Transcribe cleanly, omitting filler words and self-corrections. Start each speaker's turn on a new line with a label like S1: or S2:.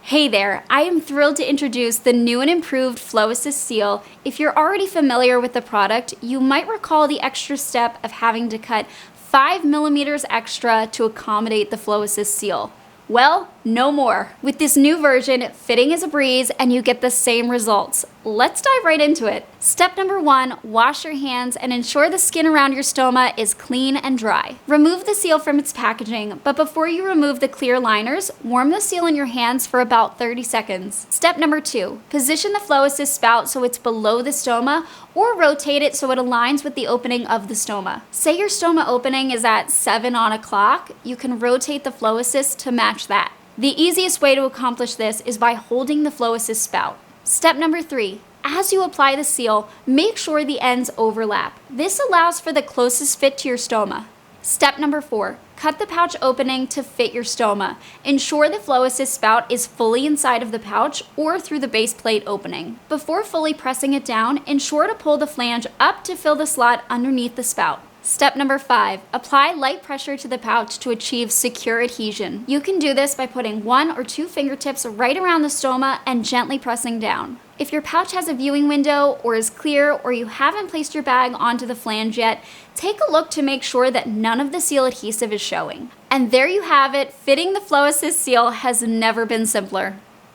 S1: Hey there, I am thrilled to introduce the new and improved FLOWASSIST Seal. If you're already familiar with the product, you might recall the extra step of having to cut 5 millimeters extra to accommodate the FLOWASSIST Seal. Well, no more. With this new version, fitting is a breeze and you get the same results. Let's dive right into it. Step number 1, wash your hands and ensure the skin around your stoma is clean and dry. Remove the seal from its packaging, but before you remove the clear liners, warm the seal in your hands for about 30 seconds. Step number 2, position the FLOWASSIST spout so it's below the stoma or rotate it so it aligns with the opening of the stoma. Say your stoma opening is at 7 on a clock, you can rotate the FLOWASSIST to match that. The easiest way to accomplish this is by holding the FLOWASSIST spout. Step number 3, as you apply the seal, make sure the ends overlap. This allows for the closest fit to your stoma. Step number 4, cut the pouch opening to fit your stoma. Ensure the FLOWASSIST spout is fully inside of the pouch or through the base plate opening. Before fully pressing it down, ensure to pull the flange up to fill the slot underneath the spout. Step number 5, apply light pressure to the pouch to achieve secure adhesion. You can do this by putting 1 or 2 fingertips right around the stoma and gently pressing down. If your pouch has a viewing window or is clear or you haven't placed your bag onto the flange yet, take a look to make sure that none of the seal adhesive is showing. And there you have it, fitting the FLOWASSIST Seal has never been simpler.